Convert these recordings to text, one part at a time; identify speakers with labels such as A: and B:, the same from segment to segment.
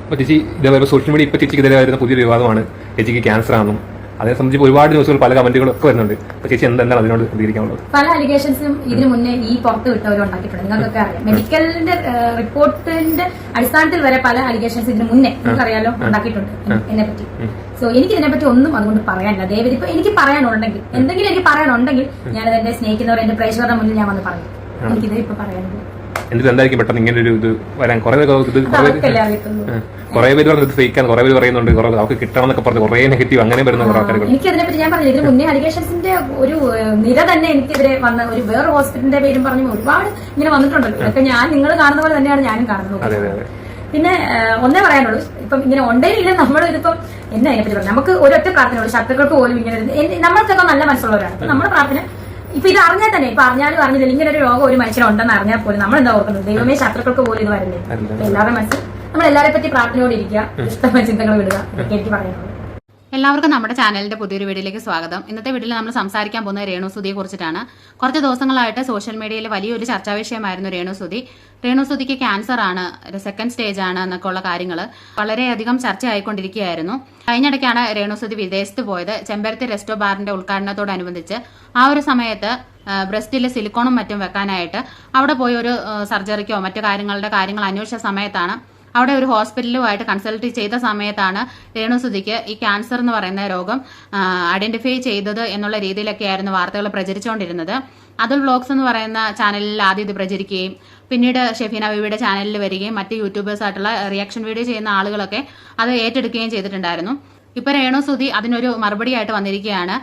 A: അപ്പോൾ ചേച്ചി ഇതേപോലെ സോഷ്യൽ മീഡിയ ഇപ്പോൾ ചേച്ചിക്ക് ഇതേ വരുന്ന പുതിയൊരു വിവാദമാണ് ചേച്ചിക്ക് ക്യാൻസർ ആണെന്നും അതേ സംബന്ധിച്ച് ഒരുപാട് ന്യൂസുകൾ പല കമന്റുകളും ഒക്കെ വരുന്നുണ്ട്. അപ്പോൾ ചേച്ചി എന്താണ് അതിനോട് പ്രതികരിക്കാനുള്ളത്?
B: പല അലിഗേഷൻസും ഇതിനു മുന്നേ ഈ പുറത്ത് വിട്ടവരും ഉണ്ടാക്കിയിട്ടുണ്ട്. നിങ്ങൾക്കൊക്കെ അറിയാം, മെഡിക്കലിന്റെ റിപ്പോർട്ടിന്റെ അടിസ്ഥാനത്തിൽ വരെ പല അലിഗേഷൻസ് ഇതിന് മുന്നേ നിങ്ങൾക്കറിയാലോ ഉണ്ടാക്കിയിട്ടുണ്ട് എന്നെ പറ്റി. സോ എനിക്ക് ഇതിനെപ്പറ്റി ഒന്നും അതുകൊണ്ട് പറയാനില്ല. ദയവേദി ഇപ്പൊ എനിക്ക് പറയാനുണ്ടെങ്കിൽ എന്തെങ്കിലും എനിക്ക് പറയാനുണ്ടെങ്കിൽ ഞാനത് എന്റെ സ്നേഹിക്കുന്നവർ എന്റെ പ്രേക്ഷകരുടെ മുന്നിൽ ഞാൻ വന്ന് പറയും. എനിക്കിത് ഇപ്പൊ പറയാനുള്ളൂ.
A: എന്നിട്ട് എന്തായിരിക്കും പെട്ടെന്ന് ഇങ്ങനെ ഒരു ഇത് വരാൻ? കുറെ പേര് പറഞ്ഞത് ഫേക്കാണ്, കുറെ പേര് പറയുന്നുണ്ട് അവർക്ക് കിട്ടണം എന്നൊക്കെ പറഞ്ഞ് കുറെ നെഗറ്റീവ് അങ്ങനെ വരുന്ന കുറെ ആൾക്കാർ.
B: എനിക്ക് അതിനെപ്പറ്റി ഞാൻ പറഞ്ഞു, ഇതിന് മുന്നേ അലിഗേഷൻസിന്റെ ഒരു നിര തന്നെ എനിക്കെതിരെ വന്ന ഒരു വേറെ ഹോസ്പിറ്റലിന്റെ പേരും പറഞ്ഞു ഒരുപാട് ഇങ്ങനെ വന്നിട്ടുണ്ടല്ലോ. ഇതൊക്കെ ഞാൻ നിങ്ങൾ കാണുന്ന പോലെ തന്നെയാണ് ഞാനും കാണുന്നത്. പിന്നെ ഒന്നേ പറയാനുള്ളൂ, ഇപ്പം ഇങ്ങനെ ഉണ്ടെങ്കിൽ നമ്മൾ ഇതിപ്പം എന്നെ അതിനെപ്പറ്റി പറഞ്ഞു. നമുക്ക് ഒരൊറ്റ പ്രാർത്ഥനയുള്ളൂ, ശത്രുക്കൾക്ക് പോലും ഇങ്ങനെ നമ്മൾക്കൊക്കെ നല്ല മനസ്സുള്ളവരാണ്. നമ്മുടെ പ്രാർത്ഥന ഇപ്പൊ ഇത് അറിഞ്ഞാൽ തന്നെ, ഇപ്പൊ അറിഞ്ഞാലും അറിഞ്ഞില്ല, ഇങ്ങനെ ഒരു രോഗം ഒരു മനുഷ്യനുണ്ടെന്ന് അറിഞ്ഞാൽ പോലും നമ്മൾ എന്താ ഓർക്കുന്നത്? ദൈവമേ, ശത്രുക്കൾക്ക് പോലും ഇത് വരണ്ടേ? എല്ലാവരുടെ മനസ്സിൽ നമ്മൾ എല്ലാവരെ പറ്റി പ്രാർത്ഥനയോടെ ഇരിക്കുക, ഇഷ്ടമായ ചിന്തകൾ വിടുക, എനിക്ക് പറയാനുള്ളത്.
C: എല്ലാവർക്കും നമ്മുടെ ചാനലിന്റെ പുതിയൊരു വീഡിയോയിലേക്ക് സ്വാഗതം. ഇന്നത്തെ വീഡിയോയിൽ നമ്മൾ സംസാരിക്കാൻ പോകുന്ന രേണുസുതിയെ കുറിച്ചിട്ടാണ്. കുറച്ച് ദിവസങ്ങളായിട്ട് സോഷ്യൽ മീഡിയയിൽ വലിയൊരു ചർച്ചാ വിഷയമായിരുന്നു രേണുസുതി. രേണുസുതിക്ക് ക്യാൻസർ ആണ്, സെക്കൻഡ് സ്റ്റേജ് ആണ് എന്നൊക്കെ ഉള്ള കാര്യങ്ങൾ വളരെയധികം ചർച്ചയായിക്കൊണ്ടിരിക്കുകയായിരുന്നു. കഴിഞ്ഞിടയ്ക്കാണ് രേണുസുതി വിദേശത്ത് പോയത്. ചെമ്പരത്തി റെസ്റ്റോ ബാറിന്റെ ഉദ്ഘാടനത്തോടനുബന്ധിച്ച് ആ ഒരു സമയത്ത് ബ്രസ്റ്റിൽ സിലിക്കോണും മറ്റും വെക്കാനായിട്ട് അവിടെ പോയി ഒരു സർജറിക്കോ മറ്റു കാര്യങ്ങൾ അന്വേഷിച്ച സമയത്താണ്, അവിടെ ഒരു ഹോസ്പിറ്റലുമായിട്ട് കൺസൾട്ട് ചെയ്ത സമയത്താണ് രേണുസുതിക്ക് ഈ ക്യാൻസർ എന്ന് പറയുന്ന രോഗം ഐഡന്റിഫൈ ചെയ്തത് എന്നുള്ള രീതിയിലൊക്കെയായിരുന്നു വാർത്തകൾ പ്രചരിച്ചുകൊണ്ടിരുന്നത്. അതുൽ വ്ലോഗ്സ് എന്ന് പറയുന്ന ചാനലിൽ ആദ്യം ഇത് പ്രചരിക്കുകയും പിന്നീട് ഷെഫീന ബീവിയുടെ ചാനലിൽ വരികയും മറ്റ് യൂട്യൂബേഴ്സ് ആയിട്ടുള്ള റിയാക്ഷൻ വീഡിയോ ചെയ്യുന്ന ആളുകളൊക്കെ അത് ഏറ്റെടുക്കുകയും ചെയ്തിട്ടുണ്ടായിരുന്നു. ഇപ്പൊ രേണുസുതി അതിനൊരു മറുപടിയായിട്ട് വന്നിരിക്കുകയാണ്.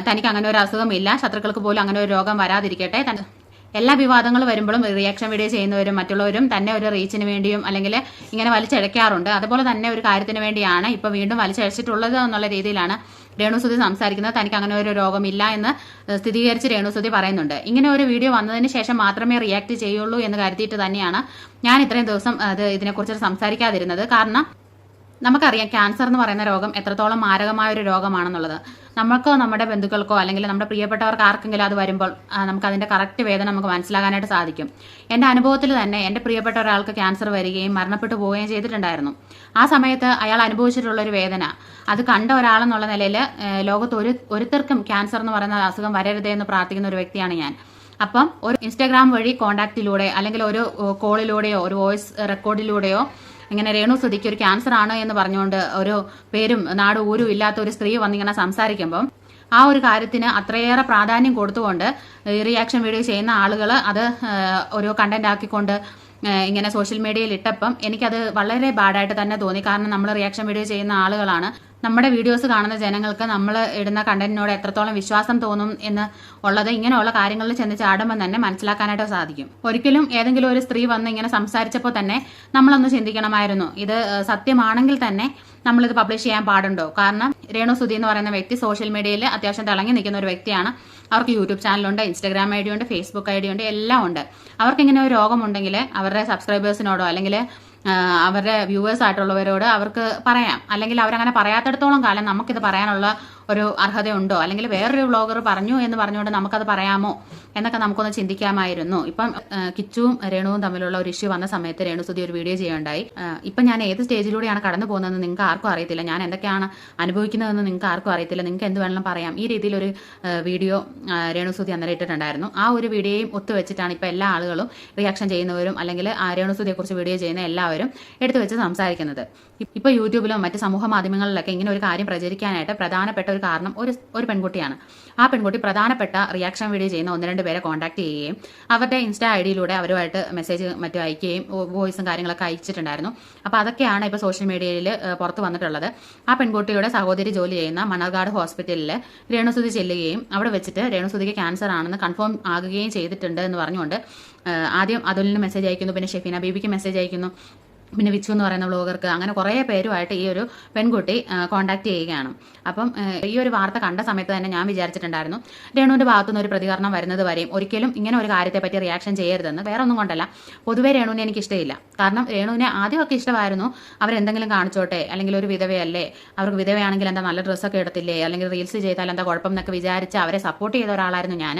C: തനിക്ക് അങ്ങനെ ഒരു അസുഖമില്ല, ശത്രുക്കൾക്ക് പോലും അങ്ങനെ ഒരു രോഗം വരാതിരിക്കട്ടെ. എല്ലാ വിവാദങ്ങൾ വരുമ്പോഴും റിയാക്ഷൻ വീഡിയോ ചെയ്യുന്നവരും മറ്റുള്ളവരും തന്നെ ഒരു റീച്ചിന് വേണ്ടിയും അല്ലെങ്കിൽ ഇങ്ങനെ വലിച്ചഴക്കാറുണ്ട്. അതുപോലെ തന്നെ ഒരു കാര്യത്തിന് വേണ്ടിയാണ് ഇപ്പൊ വീണ്ടും വലിച്ചഴച്ചിട്ടുള്ളത് എന്നുള്ള രീതിയിലാണ് രേണുസുതി സംസാരിക്കുന്നത്. തനിക്ക് അങ്ങനെ ഒരു രോഗമില്ല എന്ന് സ്ഥിരീകരിച്ച് രേണുസുതി പറയുന്നുണ്ട്. ഇങ്ങനെ ഒരു വീഡിയോ വന്നതിന് ശേഷം മാത്രമേ റിയാക്ട് ചെയ്യുള്ളൂ എന്ന് കരുതിയിട്ട് തന്നെയാണ് ഞാൻ ഇത്രയും ദിവസം ഇതിനെക്കുറിച്ച് സംസാരിക്കാതിരുന്നത്. കാരണം നമുക്കറിയാം ക്യാൻസർ എന്ന് പറയുന്ന രോഗം എത്രത്തോളം മാരകമായ ഒരു രോഗമാണെന്നുള്ളത്. നമ്മൾക്കോ നമ്മുടെ ബന്ധുക്കൾക്കോ അല്ലെങ്കിൽ നമ്മുടെ പ്രിയപ്പെട്ടവർക്ക് ആർക്കെങ്കിലും അത് വരുമ്പോൾ നമുക്ക് അതിന്റെ കറക്റ്റ് വേദന നമുക്ക് മനസ്സിലാക്കാനായിട്ട് സാധിക്കും. എന്റെ അനുഭവത്തിൽ തന്നെ എന്റെ പ്രിയപ്പെട്ട ഒരാൾക്ക് ക്യാൻസർ വരികയും മരണപ്പെട്ടു പോവുകയും ചെയ്തിട്ടുണ്ടായിരുന്നു. ആ സമയത്ത് അയാൾ അനുഭവിച്ചിട്ടുള്ള ഒരു വേദന അത് കണ്ട ഒരാളെന്നുള്ള നിലയിൽ ലോകത്ത് ഒരുത്തർക്കും ക്യാൻസർ എന്ന് പറയുന്ന അസുഖം വരരുതേ എന്ന് പ്രാർത്ഥിക്കുന്ന ഒരു വ്യക്തിയാണ് ഞാൻ. അപ്പം ഒരു ഇൻസ്റ്റാഗ്രാം വഴി കോണ്ടാക്റ്റിലൂടെ അല്ലെങ്കിൽ ഒരു കോളിലൂടെയോ ഒരു വോയിസ് റെക്കോർഡിലൂടെയോ ഇങ്ങനെ രേണുസുതിക്ക് ഒരു ക്യാൻസർ ആണ് എന്ന് പറഞ്ഞുകൊണ്ട് ഒരു പേരും നാട് ഊരും ഇല്ലാത്ത ഒരു സ്ത്രീ വന്നിങ്ങനെ സംസാരിക്കുമ്പോൾ ആ ഒരു കാര്യത്തിന് അത്രയേറെ പ്രാധാന്യം കൊടുത്തുകൊണ്ട് റിയാക്ഷൻ വീഡിയോ ചെയ്യുന്ന ആളുകൾ അത് ഒരു കണ്ടന്റ് ആക്കിക്കൊണ്ട് ഇങ്ങനെ സോഷ്യൽ മീഡിയയിൽ ഇട്ടപ്പം എനിക്കത് വളരെ ബാഡായിട്ട് തന്നെ തോന്നി. കാരണം നമ്മൾ റിയാക്ഷൻ വീഡിയോ ചെയ്യുന്ന ആളുകളാണ്. നമ്മുടെ വീഡിയോസ് കാണുന്ന ജനങ്ങൾക്ക് നമ്മൾ ഇടുന്ന കണ്ടന്റിനോട് എത്രത്തോളം വിശ്വാസം തോന്നും എന്ന് ഉള്ളത് ഇങ്ങനെയുള്ള കാര്യങ്ങളിൽ ചെന്ന് ചാടുമ്പോൾ തന്നെ മനസ്സിലാക്കാനായിട്ട് സാധിക്കും. ഒരിക്കലും ഏതെങ്കിലും ഒരു സ്ത്രീ വന്ന് ഇങ്ങനെ സംസാരിച്ചപ്പോൾ തന്നെ നമ്മളൊന്ന് ചിന്തിക്കണമായിരുന്നു, ഇത് സത്യമാണെങ്കിൽ തന്നെ നമ്മളിത് പബ്ലിഷ് ചെയ്യാൻ പാടുണ്ടോ? കാരണം രേണുസുതി എന്ന് പറയുന്ന വ്യക്തി സോഷ്യൽ മീഡിയയിൽ അത്യാവശ്യം തിളങ്ങി നിൽക്കുന്ന ഒരു വ്യക്തിയാണ്. അവർക്ക് യൂട്യൂബ് ചാനലുണ്ട്, ഇൻസ്റ്റാഗ്രാം ഐ ഡി ഉണ്ട്, ഫേസ്ബുക്ക് ഐ ഡി ഉണ്ട്, എല്ലാം ഉണ്ട്. അവർക്ക് ഇങ്ങനെ ഒരു രോഗമുണ്ടെങ്കിൽ അവരുടെ സബ്സ്ക്രൈബേഴ്സിനോടോ അല്ലെങ്കിൽ അവരുടെ വ്യൂവേഴ്സ് ആയിട്ടുള്ളവരോട് അവർക്ക് പറയാം. അല്ലെങ്കിൽ അവരങ്ങനെ പറയാത്തിടത്തോളം കാലം നമുക്കിത് പറയാനുള്ള ഒരു അർഹതയുണ്ടോ? അല്ലെങ്കിൽ വേറൊരു വ്ളോഗർ പറഞ്ഞു എന്ന് പറഞ്ഞുകൊണ്ട് നമുക്കത് പറയാമോ എന്നൊക്കെ നമുക്കൊന്ന് ചിന്തിക്കാമായിരുന്നു. ഇപ്പം കിച്ചുവും രേണുവും തമ്മിലുള്ള ഒരു ഇഷ്യൂ വന്ന സമയത്ത് രേണുസുതി ഒരു വീഡിയോ ചെയ്യുകയുണ്ടായി. ഇപ്പം ഞാൻ ഏത് സ്റ്റേജിലൂടെയാണ് കടന്നു പോകുന്നതെന്ന് നിങ്ങൾക്ക് ആർക്കും അറിയത്തില്ല, ഞാൻ എന്തൊക്കെയാണ് അനുഭവിക്കുന്നതെന്ന് നിങ്ങൾക്ക് ആർക്കും അറിയത്തില്ല, നിങ്ങൾക്ക് എന്ത് വേണമെങ്കിലും പറയാം. ഈ രീതിയിലൊരു വീഡിയോ രേണുസുതി അന്നേരം ഇട്ടിട്ടുണ്ടായിരുന്നു. ആ ഒരു വീഡിയോയും ഒത്തുവെച്ചിട്ടാണ് ഇപ്പം എല്ലാ ആളുകളും റിയാക്ഷൻ ചെയ്യുന്നവരും അല്ലെങ്കിൽ രേണുസുതിയെക്കുറിച്ച് വീഡിയോ ചെയ്യുന്ന എല്ലാവരും എടുത്തു വെച്ച് സംസാരിക്കുന്നത്. ഇപ്പൊ യൂട്യൂബിലും മറ്റ് സമൂഹ മാധ്യമങ്ങളിലൊക്കെ ഇങ്ങനെ ഒരു കാര്യം പ്രചരിക്കാനായിട്ട് പ്രധാനപ്പെട്ട ഒരു കാരണം ഒരു പെൺകുട്ടിയാണ്. ആ പെൺകുട്ടി പ്രധാനപ്പെട്ട റിയാക്ഷൻ വീഡിയോ ചെയ്യുന്ന 1-2 പേരെ കോൺടാക്ട് ചെയ്യുകയും അവരുടെ ഇൻസ്റ്റാ ഐ ഡിയിലൂടെ അവരുമായിട്ട് മെസ്സേജ് മറ്റും അയക്കുകയും വോയിസും കാര്യങ്ങളൊക്കെ അയച്ചിട്ടുണ്ടായിരുന്നു. അപ്പോൾ അതൊക്കെയാണ് ഇപ്പോൾ സോഷ്യൽ മീഡിയയിൽ പുറത്ത് വന്നിട്ടുള്ളത്. ആ പെൺകുട്ടിയുടെ സഹോദരി ജോലി ചെയ്യുന്ന മണ്ണാർക്കാട് ഹോസ്പിറ്റലിൽ രേണുസുതി ചെല്ലുകയും അവിടെ വെച്ചിട്ട് രേണുസുതിക്ക് ക്യാൻസർ ആണെന്ന് കൺഫേം ആകുകയും ചെയ്തിട്ടുണ്ട് എന്ന് പറഞ്ഞുകൊണ്ട് ആദ്യം അതുലിന് മെസ്സേജ് അയക്കുന്നു, പിന്നെ ഷെഫീന ബീബിക്ക് മെസ്സേജ് അയക്കുന്നു, പിന്നെ വിച്ചു എന്ന് പറയുന്ന വ്ളോഗർക്ക്, അങ്ങനെ കുറേ പേരുമായിട്ട് ഈ ഒരു പെൺകുട്ടി കോൺടാക്ട് ചെയ്യുകയാണ്. അപ്പം ഈ ഒരു വാർത്ത കണ്ട സമയത്ത് തന്നെ ഞാൻ വിചാരിച്ചിട്ടുണ്ടായിരുന്നു രേണുവിന്റെ ഭാഗത്തുനിന്ന് ഒരു പ്രതികരണം വരുന്നത് വരെയും ഒരിക്കലും ഇങ്ങനെ ഒരു കാര്യത്തെപ്പറ്റി റിയാക്ഷൻ ചെയ്യരുതെന്ന്. വേറെ ഒന്നും കൊണ്ടല്ല, പൊതുവെ രേണുവിനെ എനിക്ക് ഇഷ്ടമില്ല. കാരണം രേണുവിനെ ആദ്യമൊക്കെ ഇഷ്ടമായിരുന്നു, അവരെന്തെങ്കിലും കാണിച്ചോട്ടെ, അല്ലെങ്കിൽ ഒരു വിധവയല്ലേ, അവർക്ക് വിധവയാണെങ്കിൽ എന്താ നല്ല ഡ്രസ്സൊക്കെ എടുത്തില്ലേ, അല്ലെങ്കിൽ റീൽസ് ചെയ്താൽ എന്താ കുഴപ്പം എന്നൊക്കെ വിചാരിച്ച് അവരെ സപ്പോർട്ട് ചെയ്ത ഒരാളായിരുന്നു ഞാൻ.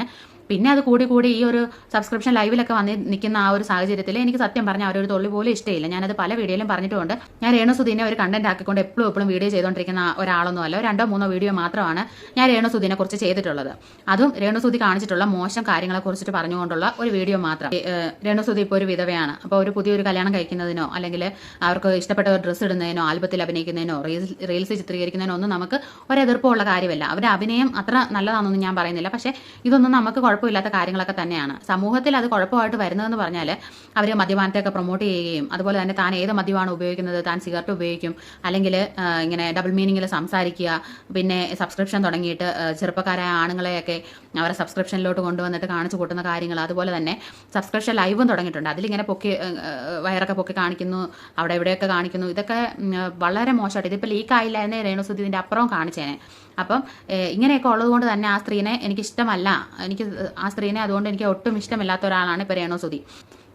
C: പിന്നെ അത് കൂടി ഈ ഒരു സബ്സ്ക്രിപ്ഷൻ ലൈവിലൊക്കെ വന്ന് നിൽക്കുന്ന ആ ഒരു സാഹചര്യത്തിൽ എനിക്ക് സത്യം പറഞ്ഞാൽ അവരൊരു തൊള്ളി പോലും ഇഷ്ടമില്ല. ഞാനത് പല വീഡിയോയിലും പറഞ്ഞിട്ടുണ്ട്. ഞാൻ രേണുസുധീനെ ഒരു കണ്ടന്റ് ആക്കിക്കൊണ്ട് എപ്പോഴും വീഡിയോ ചെയ്തുകൊണ്ടിരിക്കുന്ന ഒരാളൊന്നും അല്ല. 2-3 വീഡിയോ മാത്രമാണ് ഞാൻ രേണുസുധീനെ കുറിച്ച് ചെയ്തിട്ടുള്ളത്. അതും രേണുസുധി കാണിച്ചിട്ടുള്ള മോശം കാര്യങ്ങളെ കുറിച്ചിട്ട് പറഞ്ഞുകൊണ്ടുള്ള ഒരു വീഡിയോ മാത്രം. രേണുസുധി ഇപ്പോൾ ഒരു വിധവയാണ്. അപ്പോൾ ഒരു പുതിയൊരു കല്യാണം കഴിക്കുന്നതിനോ അല്ലെങ്കിൽ അവർക്ക് ഇഷ്ടപ്പെട്ട ഒരു ഡ്രസ്സ് ഇടുന്നതിനോ ആൽബത്തിൽ അഭിനയിക്കുന്നതിനോ റീൽസ് ചിത്രീകരിക്കുന്നതിനോ ഒന്നും നമുക്ക് ഒരു എതിർപ്പുള്ള കാര്യമല്ല. അവരുടെ അഭിനയം അത്ര നല്ലതാണെന്നൊന്നും ഞാൻ പറയുന്നില്ല. പക്ഷേ ഇതൊന്നും നമുക്ക് കുഴപ്പമില്ലാത്ത കാര്യങ്ങളൊക്കെ തന്നെയാണ്. സമൂഹത്തിൽ അത് കുഴപ്പമായിട്ട് വരുന്നതെന്ന് പറഞ്ഞാൽ അവർ മദ്യപാനത്തെയൊക്കെ പ്രൊമോട്ട് ചെയ്യുകയും അതുപോലെ തന്നെ താൻ ഏത് മദ്യമാണ് ഉപയോഗിക്കുന്നത്, താൻ സിഗരറ്റ് ഉപയോഗിക്കും, അല്ലെങ്കിൽ ഇങ്ങനെ ഡബിൾ മീനിങ്ങിൽ സംസാരിക്കുക, പിന്നെ സബ്സ്ക്രിപ്ഷൻ തുടങ്ങിയിട്ട് ചെറുപ്പക്കാരായ ആണുങ്ങളെയൊക്കെ അവരെ സബ്സ്ക്രിപ്ഷനിലോട്ട് കൊണ്ടുവന്നിട്ട് കാണിച്ചു കൂട്ടുന്ന കാര്യങ്ങൾ, അതുപോലെ തന്നെ സബ്സ്ക്രിപ്ഷൻ ലൈവും തുടങ്ങിയിട്ടുണ്ട്. അതിലിങ്ങനെ വയറൊക്കെ പൊക്കി കാണിക്കുന്നു, അവിടെ ഇവിടെയൊക്കെ കാണിക്കുന്നു. ഇതൊക്കെ വളരെ മോശമായിട്ട് ഇതിപ്പോൾ ലീക്കായില്ലായിരുന്നേ രേണുസുധി ഇതിൻ്റെ അപ്പുറം കാണിച്ചേനെ. അപ്പം ഇങ്ങനെയൊക്കെ ഉള്ളതുകൊണ്ട് തന്നെ ആ സ്ത്രീനെ എനിക്കിഷ്ടമല്ല. ആ സ്ത്രീനെ അതുകൊണ്ട് എനിക്ക് ഒട്ടും ഇഷ്ടമില്ലാത്ത ഒരാളാണ് ഇപ്പോൾ രേണുസുധി.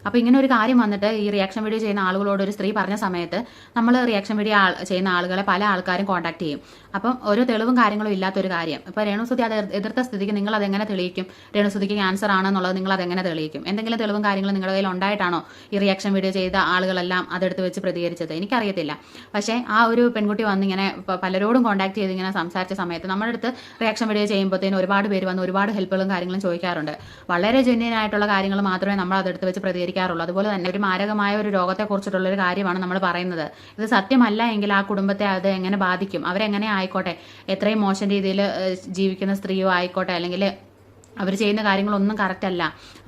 C: അപ്പോൾ ഇങ്ങനെ ഒരു കാര്യം വന്നിട്ട് ഈ റിയാക്ഷൻ വീഡിയോ ചെയ്യുന്ന ആളുകളോട് ഒരു സ്ത്രീ പറഞ്ഞ സമയത്ത് നമ്മൾ റിയാക്ഷൻ വീഡിയോ ചെയ്യുന്ന ആളുകളെ പല ആൾക്കാരും കോൺടാക്ട് ചെയ്യും. അപ്പം ഒരു തെളിവും കാര്യങ്ങളും ഇല്ലാത്തൊരു കാര്യം. ഇപ്പോൾ രേണുസുധി അത് എതിർത്ത സ്ഥിതിക്ക് നിങ്ങൾ അതെങ്ങനെ തെളിയിക്കും? രേണുസുധിക്ക് ക്യാൻസർ ആണെന്നുള്ളത് നിങ്ങൾ അതെങ്ങനെ തെളിയിക്കും? എന്തെങ്കിലും തെളിവും കാര്യങ്ങളും നിങ്ങളുടെ കയ്യിൽ ഉണ്ടായിട്ടാണോ ഈ റിയാക്ഷൻ വീഡിയോ ചെയ്ത ആളുകളെല്ലാം അതെടുത്ത് വെച്ച് പ്രതികരിച്ചത്? എനിക്കറിയത്തില്ല. പക്ഷേ ആ ഒരു പെൺകുട്ടി വന്ന് ഇങ്ങനെ പലരോടും കോൺടാക്ട് ചെയ്ത് ഇങ്ങനെ സംസാരിച്ച സമയത്ത് നമ്മുടെ അടുത്ത് റിയാക്ഷൻ വീഡിയോ ചെയ്യുമ്പോഴത്തേനും ഒരുപാട് പേര് വന്ന് ഒരുപാട് ഹെൽപ്പുകളും കാര്യങ്ങളും ചോദിക്കാറുണ്ട്. വളരെ ജെന്യൂൻ ആയിട്ടുള്ള കാര്യങ്ങൾ മാത്രമേ നമ്മൾ അതെടുത്ത് വെച്ച് പ്രതികരിക്കാറുള്ളൂ. അതുപോലെ തന്നെ ഒരു മാരകമായ ഒരു രോഗത്തെക്കുറിച്ചിട്ടുള്ള ഒരു കാര്യമാണ് നമ്മൾ പറയുന്നത്. ഇത് സത്യമല്ല എങ്കിൽ ആ കുടുംബത്തെ അത് എങ്ങനെ ബാധിക്കും? അവരെങ്ങനെ ആയിക്കോട്ടെ, എത്രയും മോശം രീതിയിൽ ജീവിക്കുന്ന സ്ത്രീയോ ആയിക്കോട്ടെ, അല്ലെങ്കിൽ അവർ ചെയ്യുന്ന കാര്യങ്ങളൊന്നും കറക്റ്റ് അല്ല.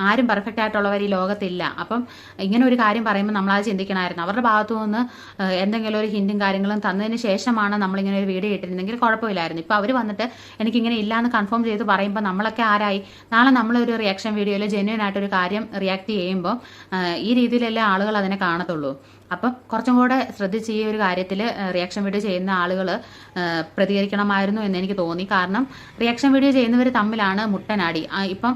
C: ആരും പെർഫെക്റ്റ് ആയിട്ടുള്ളവർ ഈ ലോകത്തില്ല. അപ്പം ഇങ്ങനെ ഒരു കാര്യം പറയുമ്പോൾ നമ്മളത് ചിന്തിക്കണമായിരുന്നു. അവരുടെ ഭാഗത്തു നിന്ന് എന്തെങ്കിലും ഒരു ഹിന്റും കാര്യങ്ങളും തന്നതിന് ശേഷമാണ് നമ്മളിങ്ങനെ ഒരു വീഡിയോ ഇട്ടിരുന്നെങ്കിൽ കുഴപ്പമില്ലായിരുന്നു. ഇപ്പോൾ അവർ വന്നിട്ട് എനിക്കിങ്ങനെ ഇല്ലയെന്ന് കൺഫേം ചെയ്ത് പറയുമ്പോൾ നമ്മളൊക്കെ ആരായി? നാളെ നമ്മളൊരു റിയാക്ഷൻ വീഡിയോയിൽ ജെന്യൂൻ ആയിട്ടൊരു കാര്യം റിയാക്ട് ചെയ്യുമ്പോൾ ഈ രീതിയിലല്ലേ ആളുകൾ അതിനെ കാണത്തുള്ളൂ. അപ്പം കുറച്ചും കൂടെ ശ്രദ്ധിച്ച് ഈ ഒരു കാര്യത്തിൽ റിയാക്ഷൻ വീഡിയോ ചെയ്യുന്ന ആളുകൾ പ്രതികരിക്കണമായിരുന്നു എന്ന് എനിക്ക് തോന്നി. കാരണം റിയാക്ഷൻ വീഡിയോ ചെയ്യുന്നവർ തമ്മിലാണ് മുട്ടനാടി. ഇപ്പം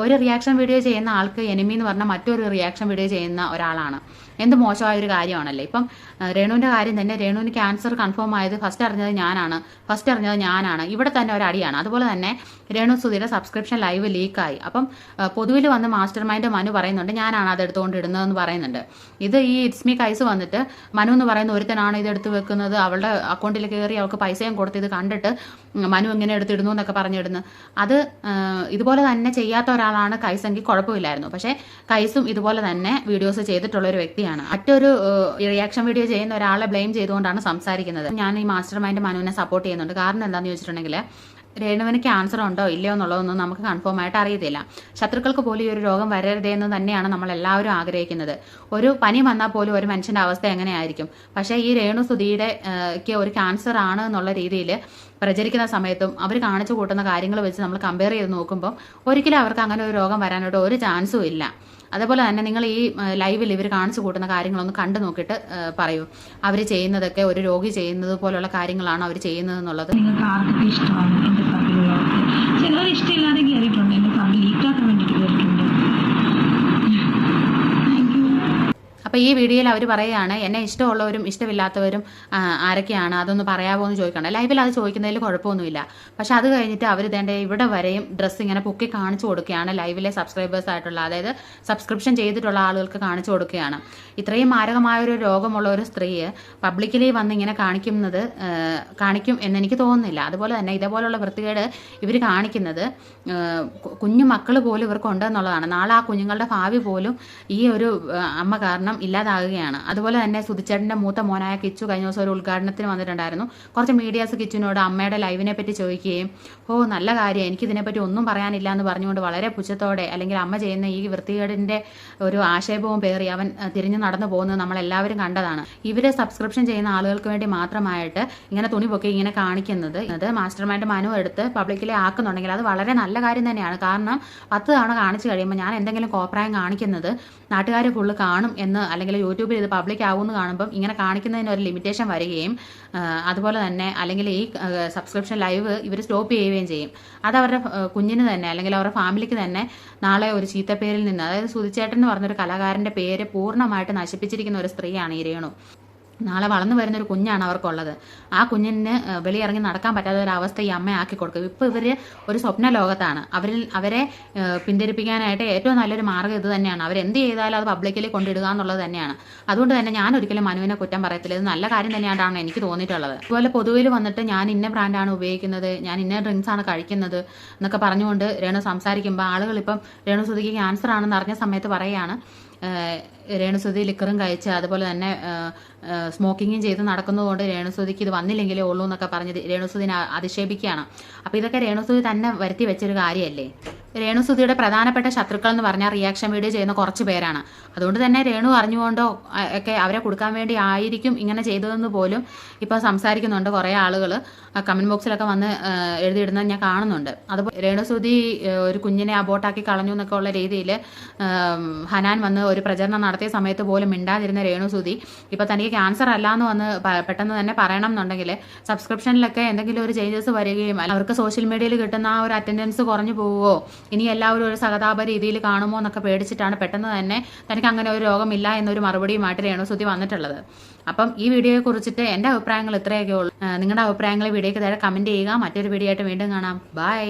C: ഒരു റിയാക്ഷൻ വീഡിയോ ചെയ്യുന്ന ആൾക്ക് എനിമി എന്ന് പറഞ്ഞാൽ മറ്റൊരു റിയാക്ഷൻ വീഡിയോ ചെയ്യുന്ന ഒരാളാണ്. എന്ത് മോശമായ ഒരു കാര്യമാണല്ലേ. ഇപ്പം രേണുവിൻ്റെ കാര്യം തന്നെ, രേണുവിന് ക്യാൻസർ കൺഫേം ആയത് ഫസ്റ്റ് അറിഞ്ഞത് ഞാനാണ്. ഇവിടെ തന്നെ ഒരു അടിയാണ്. അതുപോലെ തന്നെ രേണുസുധിയുടെ സബ്സ്ക്രിപ്ഷൻ ലൈവ് ലീക്കായി. അപ്പം പൊതുവിൽ വന്ന് മാസ്റ്റർ മൈൻഡ് മനു പറയുന്നുണ്ട് ഞാനാണ് അത് എടുത്തുകൊണ്ട് ഇടുന്നതെന്ന് പറയുന്നുണ്ട്. ഇത് ഈ ഇറ്റ്സ്മി കൈസ് വന്നിട്ട് മനു എന്ന് പറയുന്ന ഒരുത്തനാണ് ഇത് എടുത്ത് വെക്കുന്നത്, അവളുടെ അക്കൗണ്ടിൽ കയറി അവൾക്ക് പൈസയും കൊടുത്ത് ഇത് കണ്ടിട്ട് മനു ഇങ്ങനെ എടുത്തിടുന്നു എന്നൊക്കെ പറഞ്ഞിടുന്നു. അത് ഇതുപോലെ തന്നെ ചെയ്യാത്ത ഒരാളാണ് കൈസെങ്കിൽ കുഴപ്പമില്ലായിരുന്നു. പക്ഷേ കൈസും ഇതുപോലെ തന്നെ വീഡിയോസ് ചെയ്തിട്ടുള്ള ഒരു വ്യക്തിയാണ്. മറ്റൊരു റിയാക്ഷൻ വീഡിയോ ചെയ്യുന്ന ഒരാളെ ബ്ലെയിം ചെയ്തുകൊണ്ടാണ് സംസാരിക്കുന്നത്. ഞാൻ ഈ മാസ്റ്റർ മൈൻഡ് മനുവിനെ സപ്പോർട്ട് ചെയ്യുന്നുണ്ട്. കാരണം എന്താണെന്ന് ചോദിച്ചിട്ടുണ്ടെങ്കിൽ രേണുവിന് ക്യാൻസർ ഉണ്ടോ ഇല്ലയോ എന്നുള്ളതൊന്നും നമുക്ക് കൺഫേം ആയിട്ട് അറിയത്തില്ല. ശത്രുക്കൾക്ക് പോലും ഈ ഒരു രോഗം വരരുതേ എന്ന് തന്നെയാണ് നമ്മൾ എല്ലാവരും ആഗ്രഹിക്കുന്നത്. ഒരു പനി വന്നാൽ പോലും ഒരു മനുഷ്യന്റെ അവസ്ഥ എങ്ങനെയായിരിക്കും? പക്ഷേ ഈ രേണുസുധിയുടെ ഒരു ക്യാൻസർ ആണ് എന്നുള്ള രീതിയിൽ പ്രചരിക്കുന്ന സമയത്തും അവർ കാണിച്ചു കൂട്ടുന്ന കാര്യങ്ങൾ വെച്ച് നമ്മൾ കമ്പയർ ചെയ്ത് നോക്കുമ്പോൾ ഒരിക്കലും അവർക്ക് അങ്ങനെ ഒരു രോഗം വരാനായിട്ട് ഒരു ചാൻസും ഇല്ല. അതേപോലെ തന്നെ നിങ്ങൾ ഈ ലൈവിൽ ഇവർ കാണിച്ചു കൂട്ടുന്ന കാര്യങ്ങളൊന്ന് കണ്ടു നോക്കിയിട്ട് പറയൂ, അവർ ചെയ്യുന്നതൊക്കെ ഒരു രോഗി ചെയ്യുന്നത് പോലുള്ള കാര്യങ്ങളാണ് അവർ ചെയ്യുന്നത് എന്നുള്ളത്.
B: നിങ്ങൾക്ക് ആർക്കൊക്കെ ഇഷ്ടമാണ് എൻ്റെ ഫാമിലിയുള്ളവർക്ക്? ചിലവർ ഇഷ്ടമില്ലാതെ കയറിയിട്ടുണ്ട്, എൻ്റെ ഫാമിലി ലീക്കാക്കാൻ വേണ്ടിയിട്ട് കയറിയിട്ടുണ്ട്.
C: അപ്പോൾ ഈ വീഡിയോയിൽ അവർ പറയുകയാണ് എന്നെ ഇഷ്ടമുള്ളവരും ഇഷ്ടമില്ലാത്തവരും ആരൊക്കെയാണ് അതൊന്ന് പറയാമോ എന്ന് ചോദിക്കണം. ലൈവിൽ അത് ചോദിക്കുന്നതിൽ കുഴപ്പമൊന്നുമില്ല. പക്ഷെ അത് കഴിഞ്ഞിട്ട് അവർ തേണ്ട ഇവിടെ വരെയും ഡ്രസ്സ് ഇങ്ങനെ പൊക്കി കാണിച്ചു കൊടുക്കുകയാണ്. ലൈവിലെ സബ്സ്ക്രൈബേഴ്സ് ആയിട്ടുള്ള, അതായത് സബ്സ്ക്രിപ്ഷൻ ചെയ്തിട്ടുള്ള ആളുകൾക്ക് കാണിച്ചു കൊടുക്കുകയാണ്. ഇത്രയും മാരകമായൊരു രോഗമുള്ള ഒരു സ്ത്രീയെ പബ്ലിക്കലി വന്ന് ഇങ്ങനെ കാണിക്കും എന്നെനിക്ക് തോന്നുന്നില്ല. അതുപോലെ തന്നെ ഇതേപോലുള്ള വൃത്തികേട് ഇവർ കാണിക്കുന്നത് കുഞ്ഞു മക്കൾ പോലും ഇവർക്കുണ്ടെന്നുള്ളതാണ്. നാളെ ആ കുഞ്ഞുങ്ങളുടെ ഭാവി പോലും ഈ ഒരു അമ്മ കാരണം ഇല്ലാതാകുകയാണ്. അതുപോലെ തന്നെ സുധിച്ചേട്ടന്റെ മൂത്ത മോനായ കിച്ചു കഴിഞ്ഞ ദിവസം ഒരു ഉദ്ഘാടനത്തിന് വന്നിട്ടുണ്ടായിരുന്നു. കുറച്ച് മീഡിയാസ് കിച്ചുവിനോട് അമ്മയുടെ ലൈവിനെ പറ്റി ചോദിക്കുകയും നല്ല കാര്യം, എനിക്കിതിനെപ്പറ്റി ഒന്നും പറയാനില്ല എന്ന് പറഞ്ഞുകൊണ്ട് വളരെ പുച്ഛത്തോടെ, അല്ലെങ്കിൽ അമ്മ ചെയ്യുന്ന ഈ വൃത്തികേടിന്റെ ഒരു ആക്ഷേപവും പേറി അവൻ തിരിഞ്ഞു നടന്നു പോകുന്നത് നമ്മളെല്ലാവരും കണ്ടതാണ്. ഇവര് സബ്സ്ക്രിപ്ഷൻ ചെയ്യുന്ന ആളുകൾക്ക് വേണ്ടി മാത്രമായിട്ട് ഇങ്ങനെ തുണി പൊക്കി ഇങ്ങനെ കാണിക്കുന്നത് മാസ്റ്റർ മൈൻഡ് മനു എടുത്ത് പബ്ലിക്കിലെ ആക്കുന്നുണ്ടെങ്കിൽ അത് വളരെ നല്ല കാര്യം തന്നെയാണ്. കാരണം 10 തവണ കാണിച്ചു കഴിയുമ്പോൾ ഞാൻ എന്തെങ്കിലും കോപ്രായം കാണിക്കുന്നത് നാട്ടുകാർ ഫുള്ള് കാണും എന്ന്, അല്ലെങ്കിൽ യൂട്യൂബിൽ ഇത് പബ്ലിക് ആവുമെന്ന് കാണുമ്പം ഇങ്ങനെ കാണിക്കുന്നതിന് ഒരു ലിമിറ്റേഷൻ വരികയും അതുപോലെ തന്നെ അല്ലെങ്കിൽ ഈ സബ്സ്ക്രിപ്ഷൻ ലൈവ് ഇവർ സ്റ്റോപ്പ് ചെയ്യുകയും ചെയ്യും. അത് അവരുടെ കുഞ്ഞിന് തന്നെ അല്ലെങ്കിൽ അവരുടെ ഫാമിലിക്ക് തന്നെ നാളെ ഒരു ചീത്തപ്പേരിൽ നിന്ന്, അതായത് സുധിച്ചേട്ടൻ എന്ന് പറഞ്ഞൊരു കലാകാരന്റെ പേര് പൂർണ്ണമായിട്ട് നശിപ്പിച്ചിരിക്കുന്ന ഒരു സ്ത്രീയാണ് ഈ രേണു. നാളെ വളർന്നു വരുന്ന ഒരു കുഞ്ഞാണ് അവർക്കുള്ളത്. ആ കുഞ്ഞിന് വെളിയിറങ്ങി നടക്കാൻ പറ്റാത്ത ഒരു അവസ്ഥ ഈ അമ്മ ആക്കി കൊടുക്കും. ഇപ്പൊ ഇവര് ഒരു സ്വപ്ന ലോകത്താണ്. അവരെ പിന്തിരിപ്പിക്കാനായിട്ട് ഏറ്റവും നല്ലൊരു മാർഗ്ഗം ഇത് തന്നെയാണ്. അവരെന്ത് ചെയ്താലും അത് പബ്ലിക്കിൽ കൊണ്ടിടുക എന്നുള്ളത് തന്നെയാണ്. അതുകൊണ്ട് തന്നെ ഞാൻ ഒരിക്കലും മനുവിനെ കുറ്റം പറയത്തില്ല. ഇത് നല്ല കാര്യം തന്നെയായിട്ടാണ് എനിക്ക് തോന്നിയിട്ടുള്ളത്. അതുപോലെ പൊതുവിൽ വന്നിട്ട് ഞാൻ ഇന്ന ബ്രാൻഡാണ് ഉപയോഗിക്കുന്നത്, ഞാൻ ഇന്ന ഡ്രിങ്ക്സ് ആണ് കഴിക്കുന്നത് എന്നൊക്കെ പറഞ്ഞുകൊണ്ട് രേണു സംസാരിക്കുമ്പോൾ ആളുകൾ ഇപ്പം രേണുസുതിക്ക് ക്യാൻസർ ആണെന്ന് അറിഞ്ഞ സമയത്ത് പറയുകയാണ് രേണുസുതി ലിക്കറും കഴിച്ച് അതുപോലെ തന്നെ സ്മോക്കിങ്ങും ചെയ്ത് നടക്കുന്നതുകൊണ്ട് രേണുസുതിക്ക് ഇത് വന്നില്ലെങ്കിലേ ഉള്ളൂ എന്നൊക്കെ പറഞ്ഞ് രേണുസുതിനെ അധിക്ഷേപിക്കുകയാണ്. അപ്പോൾ ഇതൊക്കെ രേണുസുതി തന്നെ വരുത്തി വെച്ചൊരു കാര്യമല്ലേ. രേണുസുതിയുടെ പ്രധാനപ്പെട്ട ശത്രുക്കൾ എന്ന് പറഞ്ഞാൽ റിയാക്ഷൻ വീഡിയോ ചെയ്യുന്ന കുറച്ച് പേരാണ്. അതുകൊണ്ട് തന്നെ രേണു അറിഞ്ഞുകൊണ്ടോ ഒക്കെ അവരെ കൊടുക്കാൻ വേണ്ടി ആയിരിക്കും ഇങ്ങനെ ചെയ്തതെന്ന് പോലും ഇപ്പോൾ സംസാരിക്കുന്നുണ്ട് കുറേ ആളുകൾ. കമന്റ് ബോക്സിലൊക്കെ വന്ന് എഴുതിയിടുന്നത് ഞാൻ കാണുന്നുണ്ട്. അതുപോലെ രേണുസുതി ഒരു കുഞ്ഞിനെ അബോട്ടാക്കി കളഞ്ഞു എന്നൊക്കെ ഉള്ള രീതിയിൽ ഹനാൻ വന്ന് ഒരു പ്രചരണം നടത്തിയ സമയത്ത് പോലും മിണ്ടാതിരുന്ന രേണുസുതി ഇപ്പൊ തനിക്ക് ക്യാൻസർ അല്ലാന്ന് വന്ന് പെട്ടെന്ന് തന്നെ പറയണം എന്നുണ്ടെങ്കിൽ സബ്സ്ക്രിപ്ഷനിലൊക്കെ എന്തെങ്കിലും ഒരു ചേഞ്ചസ് വരികയും അവർക്ക് സോഷ്യൽ മീഡിയയിൽ കിട്ടുന്ന ആ ഒരു അറ്റൻഡൻസ് കുറഞ്ഞു പോവുകയോ ഇനി എല്ലാവരും ഒരു സഹതാപ രീതിയിൽ കാണുമോ എന്നൊക്കെ പേടിച്ചിട്ടാണ് പെട്ടെന്ന് തന്നെ തനിക്ക് അങ്ങനെ ഒരു രോഗമില്ല എന്നൊരു മറുപടിയുമായിട്ട് രേണുസുതി വന്നിട്ടുള്ളത്. അപ്പം ഈ വീഡിയോയെ കുറിച്ചിട്ട് എന്റെ അഭിപ്രായങ്ങൾ ഇത്രയൊക്കെ ഉള്ളൂ. നിങ്ങളുടെ അഭിപ്രായങ്ങൾ വീഡിയോയ്ക്ക് താഴെ കമന്റ് ചെയ്യുക. മറ്റൊരു വീഡിയോ ആയിട്ട് വീണ്ടും കാണാം. ബൈ.